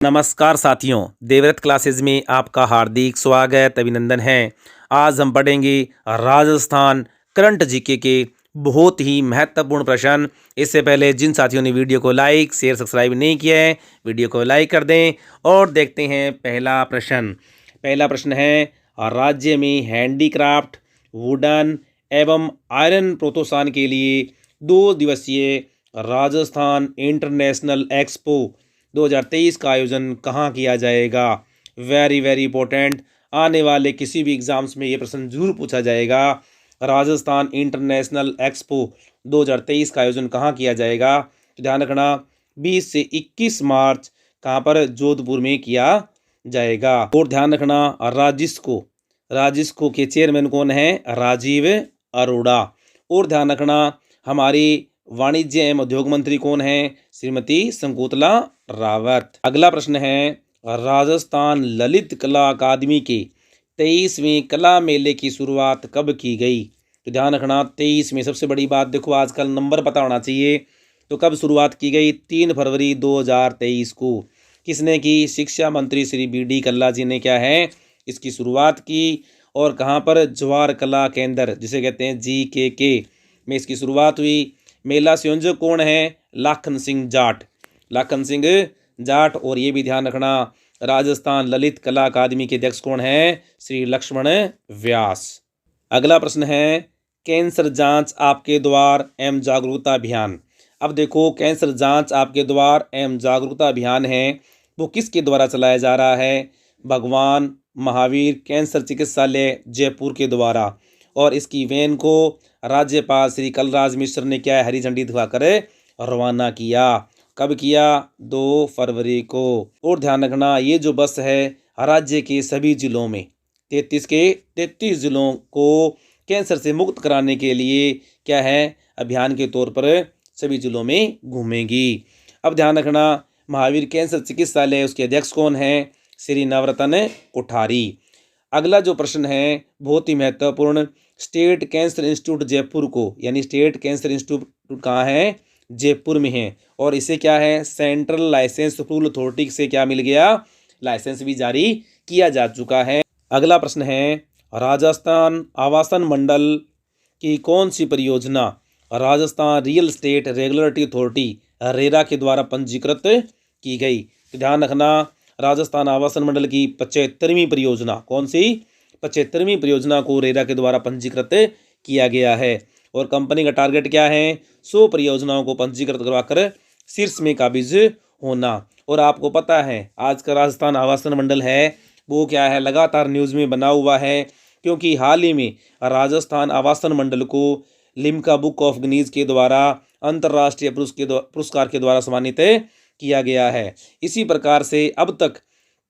नमस्कार साथियों, देवव्रत क्लासेस में आपका हार्दिक स्वागत अभिनंदन है। आज हम पढ़ेंगे राजस्थान करंट जीके के बहुत ही महत्वपूर्ण प्रश्न। इससे पहले जिन साथियों ने वीडियो को लाइक शेयर सब्सक्राइब नहीं किया है, वीडियो को लाइक कर दें। और देखते हैं पहला प्रश्न। पहला प्रश्न है, राज्य में हैंडीक्राफ्ट, वुडन एवं आयरन प्रोत्साहन के लिए 2 दिवसीय राजस्थान इंटरनेशनल एक्सपो 2023 का आयोजन कहाँ किया जाएगा। वेरी वेरी इंपॉर्टेंट, आने वाले किसी भी एग्जाम्स में ये प्रश्न जरूर पूछा जाएगा। राजस्थान इंटरनेशनल एक्सपो 2023 का आयोजन कहाँ किया जाएगा, तो ध्यान रखना 20 से 21 मार्च कहाँ पर, जोधपुर में किया जाएगा। और ध्यान रखना राजिस्को के चेयरमैन कौन है, राजीव अरोड़ा। और ध्यान रखना हमारी वाणिज्य एवं उद्योग मंत्री कौन है, श्रीमती शकुंतला रावत। अगला प्रश्न है, राजस्थान ललित कला अकादमी के 23वें कला मेले की शुरुआत कब की गई। तो ध्यान रखना 23 में, सबसे बड़ी बात देखो आजकल नंबर पता होना चाहिए। तो कब शुरुआत की गई, 3 फरवरी 2023 को। किसने की, शिक्षा मंत्री श्री BD कल्ला जी ने क्या है, इसकी शुरुआत की। और कहाँ पर, जवाहर कला केंद्र जिसे कहते हैं GKK में इसकी शुरुआत हुई। मेला संयोजक कौन है, लाखन सिंह जाट। और ये भी ध्यान रखना, राजस्थान ललित कला अकादमी के अध्यक्ष कौन है, श्री लक्ष्मण व्यास। अगला प्रश्न है, कैंसर जांच आपके द्वार एवं जागरूकता अभियान। अब देखो, कैंसर जांच आपके द्वार एवं जागरूकता अभियान है वो किसके द्वारा चलाया जा रहा है, भगवान महावीर कैंसर चिकित्सालय जयपुर के द्वारा। और इसकी वैन को राज्यपाल श्री कलराज मिश्र ने क्या है, हरी झंडी दिखाकर रवाना किया। कब किया, 2 फरवरी को। और ध्यान रखना ये जो बस है राज्य के सभी जिलों में 33 जिलों को कैंसर से मुक्त कराने के लिए क्या है, अभियान के तौर पर सभी जिलों में घूमेगी। अब ध्यान रखना महावीर कैंसर चिकित्सालय, उसके अध्यक्ष कौन है, श्री नवरत्न कोठारी। अगला जो प्रश्न है बहुत ही महत्वपूर्ण, स्टेट कैंसर इंस्टीट्यूट जयपुर को, यानी स्टेट कैंसर इंस्टीट्यूट कहाँ है, जयपुर में है। और इसे क्या है, सेंट्रल लाइसेंस अप्रूवल अथॉरिटी से क्या मिल गया, लाइसेंस भी जारी किया जा चुका है। अगला प्रश्न है, राजस्थान आवासन मंडल की कौन सी परियोजना Rajasthan real estate regulatory authority RERA के द्वारा पंजीकृत की गई। तो ध्यान रखना राजस्थान आवासन मंडल की 75वीं परियोजना, कौन सी, 75वीं परियोजना को रेरा के द्वारा पंजीकृत किया गया है। और कंपनी का टारगेट क्या है, 100 परियोजनाओं को पंजीकृत करवाकर शीर्ष में काबिज होना। और आपको पता है आज का राजस्थान आवासन मंडल है वो क्या है, लगातार न्यूज़ में बना हुआ है, क्योंकि हाल ही में राजस्थान आवासन मंडल को लिम्का बुक ऑफ गिनीज के द्वारा अंतर्राष्ट्रीय पुरस्कार के द्वारा सम्मानित किया गया है। इसी प्रकार से अब तक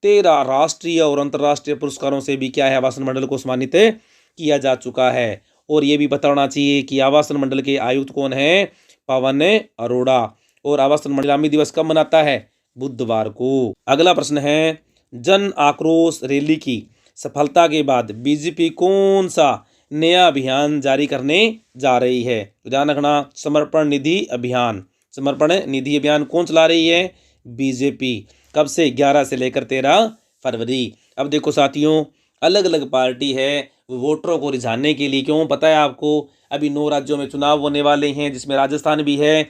13 राष्ट्रीय और अंतर्राष्ट्रीय पुरस्कारों से भी क्या है, आवासन मंडल को सम्मानित किया जा चुका है। और ये भी पता होना चाहिए कि आवासन मंडल के आयुक्त कौन है, पवन अरोड़ा। और आवासन मंडल नीलामी दिवस कब मनाता है, बुधवार को। अगला प्रश्न है, जन आक्रोश रैली की सफलता के बाद बीजेपी कौन सा नया अभियान जारी करने जा रही है। तो ध्यान रखना समर्पण निधि अभियान कौन चला रही है, बीजेपी। कब से, 11 से लेकर 13 फरवरी। अब देखो साथियों, अलग अलग पार्टी है वोटरों को रिझाने के लिए, क्यों पता है आपको, अभी 9 राज्यों में चुनाव होने वाले हैं जिसमें राजस्थान भी है।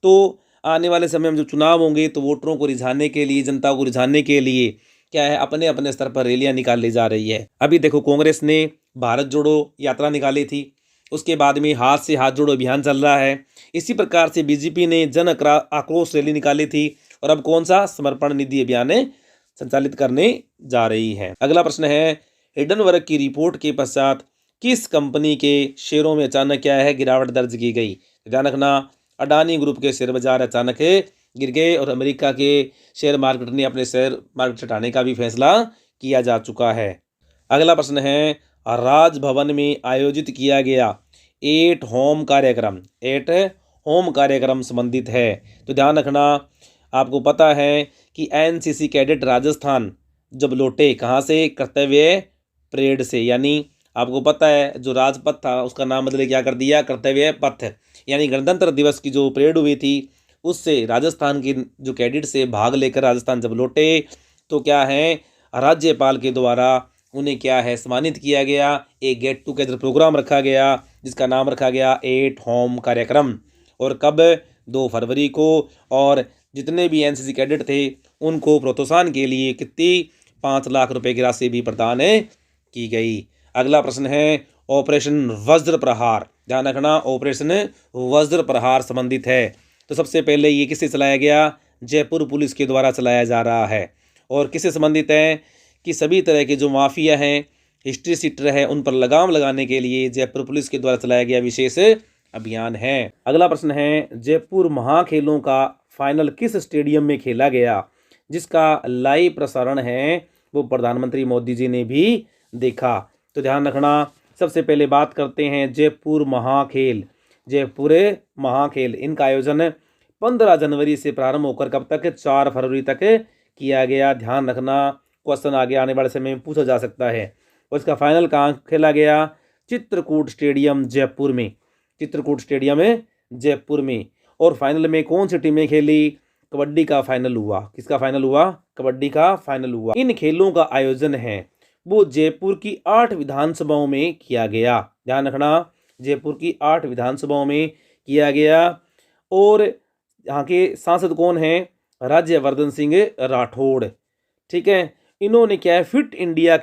तो आने वाले समय में जो चुनाव होंगे तो वोटरों को रिझाने के लिए, जनता को रिझाने के लिए क्या है, अपने अपने स्तर पर रैलियां निकाली जा रही है। अभी देखो कांग्रेस ने भारत जोड़ो यात्रा निकाली थी, उसके बाद में हाथ से हाथ जोड़ो अभियान चल रहा है। इसी प्रकार से बीजेपी ने जन आक्रोश रैली निकाली थी, और अब कौन सा, समर्पण निधि अभियान संचालित करने जा रही है। अगला प्रश्न है, हिडनबर्ग की रिपोर्ट के पश्चात किस कंपनी के शेयरों में अचानक क्या है, गिरावट दर्ज की गई। ध्यान रखना अडानी ग्रुप के शेयर बाजार अचानक गिर गए, और अमेरिका के शेयर मार्केट ने अपने शेयर मार्केट से हटाने का भी फैसला किया जा चुका है। अगला प्रश्न है, राजभवन में आयोजित किया गया 8 होम कार्यक्रम संबंधित है। तो ध्यान रखना आपको पता है कि NCC कैडेट राजस्थान जब लौटे कहाँ से, कर्तव्य परेड से, यानी आपको पता है जो राजपथ था उसका नाम बदले क्या कर दिया, कर्तव्य पथ। यानी गणतंत्र दिवस की जो परेड हुई थी उससे राजस्थान के जो कैडेट से भाग लेकर राजस्थान जब लौटे तो क्या है, राज्यपाल के द्वारा उन्हें क्या है, सम्मानित किया गया। एक गेट टुगेदर प्रोग्राम रखा गया जिसका नाम रखा गया एट होम कार्यक्रम। और कब, 2 फरवरी को। और जितने भी एनसीसी कैडेट थे उनको प्रोत्साहन के लिए कितनी, 5 लाख रुपए की राशि भी प्रदान की गई। अगला प्रश्न है ऑपरेशन वज्र प्रहार। ध्यान रखना, ऑपरेशन वज्र प्रहार संबंधित है। तो सबसे पहले ये किससे चलाया गया, जयपुर पुलिस के द्वारा चलाया जा रहा है। और किससे संबंधित है कि सभी तरह के जो माफिया हैं, हिस्ट्री सीटर है, उन पर लगाम लगाने के लिए जयपुर पुलिस के द्वारा चलाया गया विशेष अभियान है। अगला प्रश्न है जयपुर महाखेलों का फाइनल किस स्टेडियम में खेला गया, जिसका लाइव प्रसारण है वो प्रधानमंत्री मोदी जी ने भी देखा। तो ध्यान रखना, सबसे पहले बात करते हैं जयपुर महाखेल। जयपुर महाखेल, इनका आयोजन 15 जनवरी से प्रारंभ होकर कब तक, 4 फरवरी तक किया गया। ध्यान रखना, क्वेश्चन आगे आने वाले समय में पूछा जा सकता है। और इसका फाइनल कहाँ खेला गया, चित्रकूट स्टेडियम जयपुर में। चित्रकूट स्टेडियम जयपुर में। और फाइनल में कौन सी टीमें खेली, कबड्डी का फाइनल हुआ। किसका फाइनल हुआ, कबड्डी का फाइनल हुआ। इन खेलों का आयोजन है वो जयपुर की 8 विधानसभाओं में किया गया। ध्यान रखना, जयपुर की 8 विधानसभाओं में किया गया। और यहाँ के सांसद कौन हैं, राज्यवर्धन सिंह राठौड़। ठीक है, इन्होंने क्या है, फिट इंडिया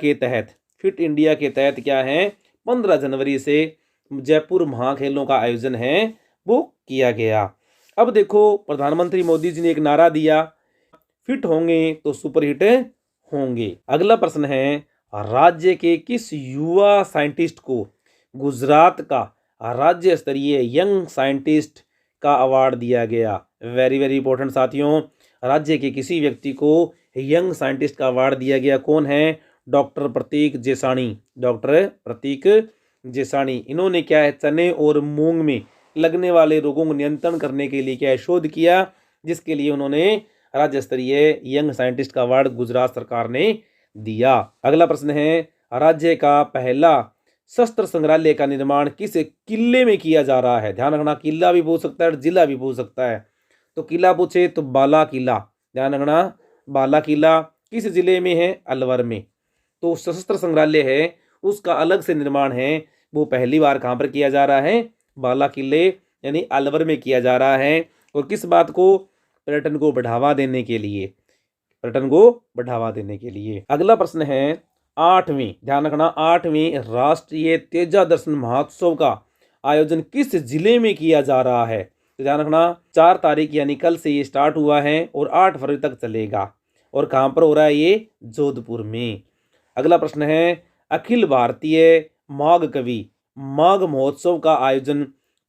के तहत क्या है, 15 जनवरी से जयपुर महाखेलों का आयोजन है वो किया गया। अब देखो, प्रधानमंत्री मोदी जी ने एक नारा दिया, फिट होंगे तो सुपर हिट होंगे। अगला प्रश्न है राज्य के किस युवा साइंटिस्ट को गुजरात का राज्य स्तरीय यंग साइंटिस्ट का अवार्ड दिया गया। वेरी वेरी इंपॉर्टेंट साथियों, राज्य के किसी व्यक्ति को यंग साइंटिस्ट का अवार्ड दिया गया। कौन है, डॉक्टर प्रतीक जेसाणी। डॉक्टर प्रतीक जेसाणी, इन्होंने क्या है, चने और मूंग में लगने वाले रोगों को नियंत्रण करने के लिए क्या है, शोध किया, जिसके लिए उन्होंने राज्य स्तरीय यंग साइंटिस्ट का अवार्ड गुजरात सरकार ने दिया। अगला प्रश्न है राज्य का पहला शस्त्र संग्रहालय का निर्माण किस किले में किया जा रहा है। ध्यान रखना, किला भी पूछ सकता है, जिला भी पूछ सकता है। तो किला पूछे तो बाला किला। ध्यान रखना, बाला किला किस जिले में है, अलवर में। तो सशस्त्र संग्रहालय है उसका अलग से निर्माण है वो पहली बार कहाँ पर किया जा रहा है, बाला किले यानी अलवर में किया जा रहा है। और किस बात को, पर्यटन को बढ़ावा देने के लिए, पर्यटन को बढ़ावा देने के लिए। अगला प्रश्न है 8वीं, ध्यान रखना, 8वीं राष्ट्रीय तेजा दर्शन महोत्सव का आयोजन किस जिले में किया जा रहा है। तो ध्यान रखना, 4 तारीख यानी कल से ये स्टार्ट हुआ है और 8 फरवरी तक चलेगा। और कहाँ पर हो रहा है ये, जोधपुर में। अगला प्रश्न है अखिल भारतीय माघ कवि माघ महोत्सव का आयोजन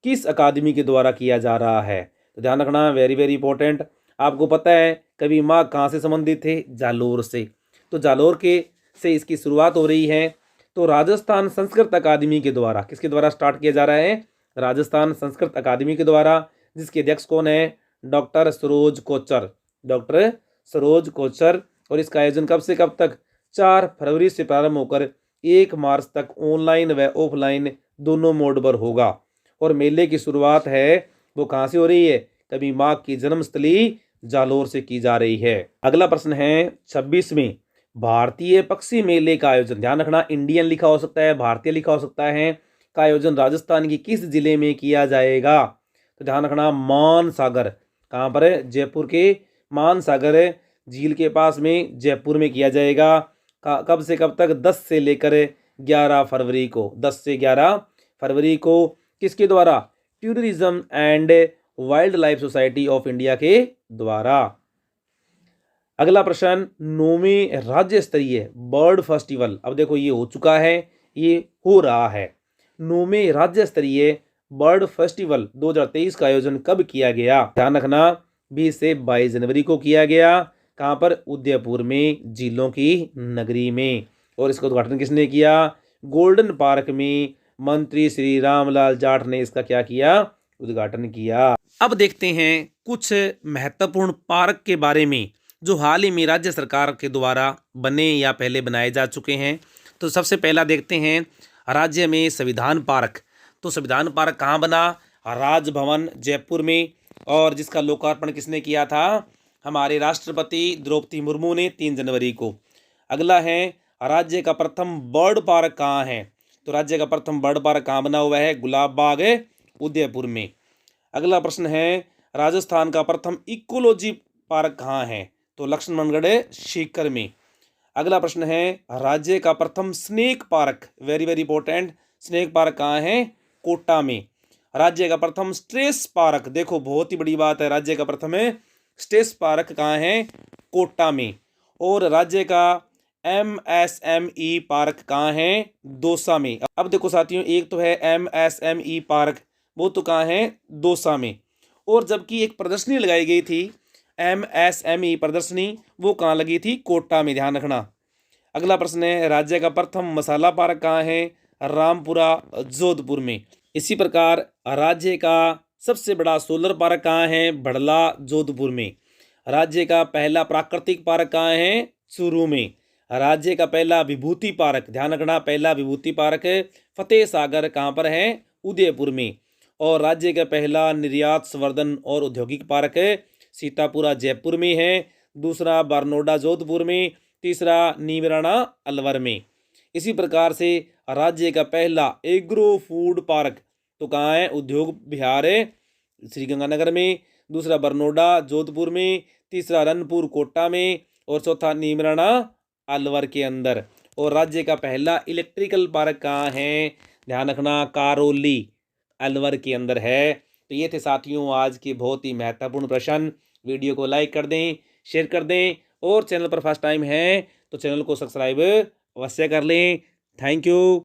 किस अकादमी के द्वारा किया जा रहा है। तो ध्यान रखना, वेरी वेरी इंपॉर्टेंट। आपको पता है कवि माघ कहाँ से संबंधित थे, जालोर से। तो जालोर के से इसकी शुरुआत हो रही है। तो राजस्थान संस्कृत अकादमी के द्वारा, किसके द्वारा स्टार्ट किया जा रहा है, राजस्थान संस्कृत अकादमी के द्वारा, जिसके अध्यक्ष कौन है, डॉक्टर सरोज कोचर। डॉक्टर सरोज कोचर। और इसका आयोजन कब से कब तक, 4 फरवरी से प्रारंभ होकर 1 मार्च तक ऑनलाइन व ऑफलाइन दोनों मोड पर होगा। और मेले की शुरुआत है वो कहाँ से हो रही है, कवि माघ की जन्मस्थली जालोर से की जा रही है। अगला प्रश्न है 26वें भारतीय पक्षी मेले का आयोजन, ध्यान रखना, इंडियन लिखा हो सकता है, भारतीय लिखा हो सकता है, का आयोजन राजस्थान की किस जिले में किया जाएगा। तो ध्यान रखना, मानसागर। कहाँ पर है, जयपुर के मानसागर झील के पास में जयपुर में किया जाएगा। कब से कब तक, 10 से लेकर 11 फरवरी को। 10 से 11 फरवरी को किसके द्वारा, tourism and wild life society of India के द्वारा। अगला प्रश्न 9वें राज्य स्तरीय बर्ड फेस्टिवल, अब देखो ये हो चुका है, ये हो रहा है। 9वें राज्य स्तरीय बर्ड फेस्टिवल 2023 का आयोजन कब किया गया। ध्यान रखना, 20 से 22 जनवरी को किया गया। कहाँ पर, उदयपुर में, झीलों की नगरी में। और इसका उद्घाटन किसने किया, गोल्डन पार्क में मंत्री श्री रामलाल जाट ने इसका क्या किया, उद्घाटन किया। अब देखते हैं कुछ महत्वपूर्ण पार्क के बारे में जो हाल ही में राज्य सरकार के द्वारा बने या पहले बनाए जा चुके हैं। तो सबसे पहला देखते हैं राज्य में संविधान पार्क। तो संविधान पार्क कहाँ बना, राजभवन जयपुर में। और जिसका लोकार्पण किसने किया था? हमारे राष्ट्रपति द्रौपदी मुर्मू ने 3 जनवरी को। अगला है, राज्य का प्रथम बर्ड पार्क कहाँ है? तो राज्य का प्रथम बर्ड पार्क कहाँ बना हुआ है? गुलाब बाग उदयपुर में। अगला प्रश्न है, राजस्थान का प्रथम इकोलॉजी पार्क कहाँ है? तो लक्ष्मणगढ़ सीकर में। अगला प्रश्न है, राज्य का प्रथम snake park, very very important, snake park कहाँ है? कोटा में। राज्य का प्रथम स्ट्रेस पार्क, देखो बहुत ही बड़ी बात है, राज्य का प्रथम स्ट्रेस पार्क कहाँ है? कोटा में। और राज्य का MSME पार्क कहाँ है? दौसा में। अब देखो साथियों, एक तो है MSME पार्क, वो तो कहाँ है? दौसा में। और जबकि एक प्रदर्शनी लगाई गई थी MSME प्रदर्शनी, वो कहाँ लगी थी? कोटा में, ध्यान रखना। अगला प्रश्न है, राज्य का प्रथम मसाला पार्क कहाँ है? रामपुरा जोधपुर में। इसी प्रकार राज्य का सबसे बड़ा सोलर पार्क कहाँ है? भड़ला जोधपुर में। राज्य का पहला प्राकृतिक पार्क कहाँ है? चूरू में। राज्य का पहला विभूति पार्क, ध्यान रखना, पहला विभूति पार्क फतेह सागर कहाँ पर है? उदयपुर में। और राज्य का पहला निर्यात संवर्धन और औद्योगिक पार्क सीतापुरा जयपुर में है। दूसरा बरनोडा जोधपुर में। तीसरा नीमराणा अलवर में। इसी प्रकार से राज्य का पहला एग्रो फूड पार्क तो कहाँ है? उद्योग विहार श्रीगंगानगर में। दूसरा बरनोडा जोधपुर में। तीसरा रनपुर कोटा में। और चौथा नीमराणा अलवर के अंदर। और राज्य का पहला इलेक्ट्रिकल पार्क कहाँ है? ध्यान रखना, करौली अलवर के अंदर है। तो ये थे साथियों आज के बहुत ही महत्वपूर्ण प्रश्न। वीडियो को लाइक कर दें, शेयर कर दें, और चैनल पर फर्स्ट टाइम है तो चैनल को सब्सक्राइब अवश्य कर लें। Thank you.